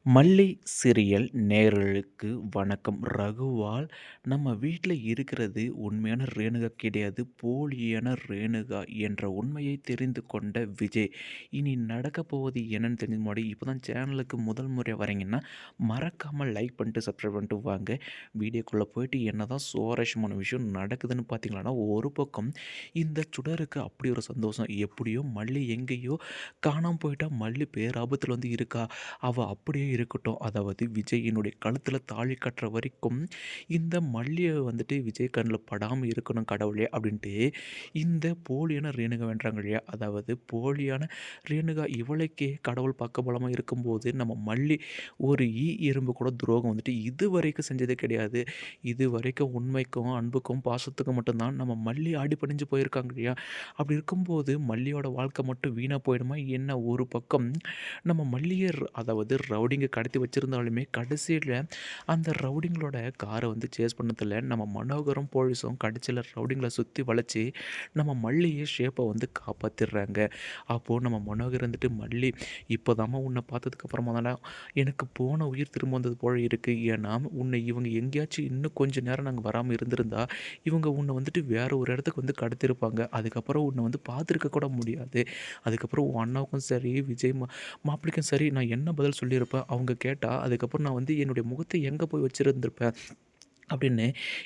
மல்லி சீரியல் நேயர்களுக்கு வணக்கம். ரகுவால் நம்ம வீட்ல இருக்கிறது உண்மையான ரேணுகா கிடையாது, போலியான ரேணுகா என்ற உண்மையை தெரிந்து கொண்ட விஜய், இனி நடக்கப் போவது என்னன்னு தெரிஞ்ச முன்னாடி இப்போ தான் சேனலுக்கு முதல் முறை வரீங்கன்னா, மறக்காமல் லைக் பண்ணிட்டு சப்ஸ்கிரைப் பண்ணிட்டு வாங்க. வீடியோக்குள்ளே போயிட்டு என்னதான் சுவாரஸ்யமான விஷயம் நடக்குதுன்னு பார்த்தீங்கன்னா, ஒரு பக்கம் இந்த சுடருக்கு அப்படி ஒரு சந்தோஷம். எப்படியோ மல்லி எங்கேயோ காணாம போயிட்டா, மல்லி பேராபத்தில் வந்து இருக்கா, அவ அப்படியே இருக்கட்டும். அதாவது விஜயினுடைய கழுத்தில தாலி கட்டுற வரைக்கும் இந்த மல்லிய வந்துட்டு விஜய் கண்ல படாம இருக்கணும் கடவுளே! அப்படின்ட்டு இந்த போலியான ரேணுகா வென்றாங்க இல்லையா? அதாவது போலியான ரேணுகா இவளுக்கே கடவுள் பக்கபலமா இருக்கும்போது, நம்ம மல்லி ஒரு எறும்பு கூட துரோகம் வந்துட்டு இதுவரைக்கும் செஞ்சதே கிடையாது. இதுவரைக்கும் உண்மைக்கும், அன்புக்கும், பாசத்துக்கும் மட்டும் தான் நம்ம மல்லி அடிபணிஞ்சு போயிருக்காங்க இல்லையா? அப்படி இருக்கும்போது மல்லியோட வாழ்க்கை மட்டும் வீணா போயிடுமா என்ன? ஒரு பக்கம் நம்ம மல்லிய அதாவது ரவுடிங்க கடத்தி வச்சிருந்தாலுமே, கடைசியில அந்த ரவுடிங்களோட கார வந்து சேஸ் பண்ணதில நம்ம மனோகரும், போலீஸும் கடைசியில ரவுடிங்கள சுத்தி வளைச்சு, நம்ம மல்லிய ஷேப்ப வந்து காப்பாத்திடுறாங்க. அப்போ நம்ம மனோகர் வந்துட்டு, "மல்லி இப்போதாம்மா உன்ன பார்த்ததுக்கு அப்புறமா தான்டா எனக்கு போன உயிர் திரும்ப வந்தது போல இருக்கு. ஏன்னா, உன்னை இவங்க எங்கேயாச்சும் இன்னும் கொஞ்ச நேரம் நாங்க வராம இருந்திருந்தா, இவங்க உன்ன வந்துட்டு வேற ஒரு இடத்துக்கு வந்து கடத்தியிருப்பாங்க. அதுக்கப்புறம் உன்ன வந்து பார்த்துருக்க கூட முடியாது. அதுக்கப்புறம் உன் அண்ணாவுக்கும் சரி, விஜய் மாப்பிள்ளைக்கும் சரி நான் என்ன பதில் சொல்லியிருப்பேன்? அவங்க கேட்டா, அதுக்கப்புறம் நான் வந்து என்னுடைய முகத்த எங்க போய் வச்சிருந்திருப்பேன்? அப்படின்னு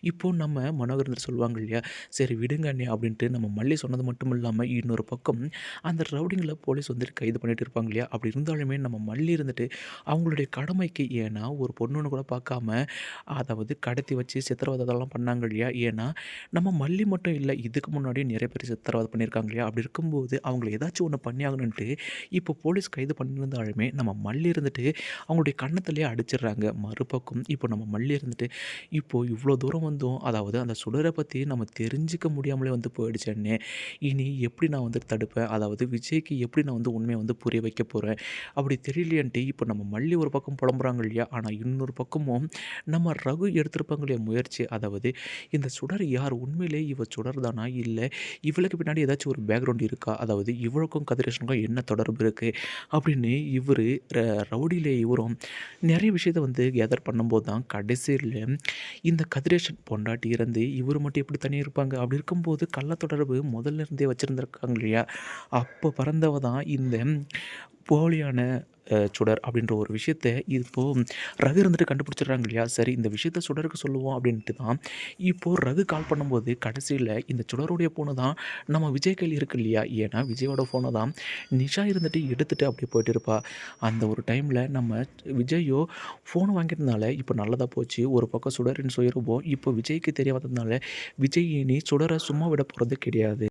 இப்போ நம்ம மனோகர் வந்துட்டு சொல்லுவாங்க இல்லையா? சரி விடுங்க அண்ணே அப்படின்ட்டு நம்ம மல்லி சொன்னது மட்டும் இல்லாம, இன்னொரு பக்கம் அந்த ரவுடிங்கள போலீஸ் வந்துட்டு கைது பண்ணிட்டு இருப்பாங்க இல்லையா? அப்படி இருந்தாலுமே நம்ம மல்லி இருந்துட்டு அவங்களுடைய கடமைக்கு ஏன்னா ஒரு பொண்ணுன்னு கூட பார்க்காம, அதாவது கடத்தி வச்சு சித்திரவதைலாம் பண்ணாங்க இல்லையா? ஏன்னா நம்ம மல்லி மட்டும் இல்ல, இதுக்கு முன்னாடியும் நிறைய பேர் சித்திரவதை பண்ணியிருக்காங்க இல்லையா? அப்படி இருக்கும்போது அவங்கள ஏதாச்சும் ஒண்ணு பண்ணியாகணுன்ட்டு இப்போ போலீஸ் கைது பண்ணியிருந்தாலுமே, நம்ம மல்லி இருந்துட்டு அவங்களுடைய கன்னத்திலேயே அடிச்சிடுறாங்க. மறுபக்கம் இப்போ நம்ம மல்லி இருந்துட்டு இப்போ இவ்வளோ தூரம் வந்தும், அதாவது அந்த சுடர பத்தி நம்ம தெரிஞ்சுக்க முடியாமலே வந்து போயிடுச்சு அண்ணே. இனி எப்படி நான் வந்து தடுப்பேன்? அதாவது விஜய்க்கு எப்படி நான் வந்து உண்மைய வந்து புரிய வைக்க போறேன்? அப்படி தெரியலையேன்ட்டு இப்போ நம்ம மல்லி ஒரு பக்கம் புலம்புறாங்க இல்லையா? ஆனா இன்னொரு பக்கமும் நம்ம ரகு எடுத்திருப்பாங்க இல்லையா முயற்சி. அதாவது இந்த சுடர் யார்? உண்மையிலேயே இவ சுடர் தானா? இல்ல இவளுக்கு பின்னாடி ஏதாச்சும் ஒரு பேக்ரவுண்ட் இருக்கா? அதாவது இவளுக்கும் கதிரேசனுக்கும் என்ன தொடர்பு இருக்கு? அப்படின்னு இவரு ர ரவுடியில இவரும் நெறைய விஷயத்த வந்து கேதர் பண்ணும்போது தான் கடைசியில இந்த கதிரேசன் பொண்டாட்டி இறந்து இவரு மட்டும் எப்படி தனியா இருப்பாங்க? அப்படி இருக்கும்போது கள்ள தொடர்பு முதல்ல இருந்தே வச்சிருந்திருக்காங்க இல்லையா? அப்போ பிறந்தவ தான் இந்த போலியான சுடர் அப்படின்ற ஒரு விஷயத்த இப்போ ரகு இருந்துட்டு கண்டுபிடிச்சிடுறாங்க இல்லையா? சரி இந்த விஷயத்த சுடருக்கு சொல்லுவோம் அப்படின்ட்டு தான் இப்போ ரகு கால் பண்ணும்போது கடைசியில இந்த சுடருடைய ஃபோனு தான் நம்ம விஜய் கையில இருக்கு இல்லையா? ஏன்னா விஜயோட ஃபோன தான் நிஷா இருந்துட்டு எடுத்துட்டு அப்படியே போயிட்டு இருப்பா. அந்த ஒரு டைம்ல நம்ம விஜயோ ஃபோன் வாங்கியிருந்தனால இப்போ நல்லதா போச்சு. ஒரு பக்கம் சுடரின் சுயரூபம் இப்போ விஜய்க்கு தெரிய வந்ததுனால விஜய் இனி சுடர சும்மா விட போறது கிடையாது.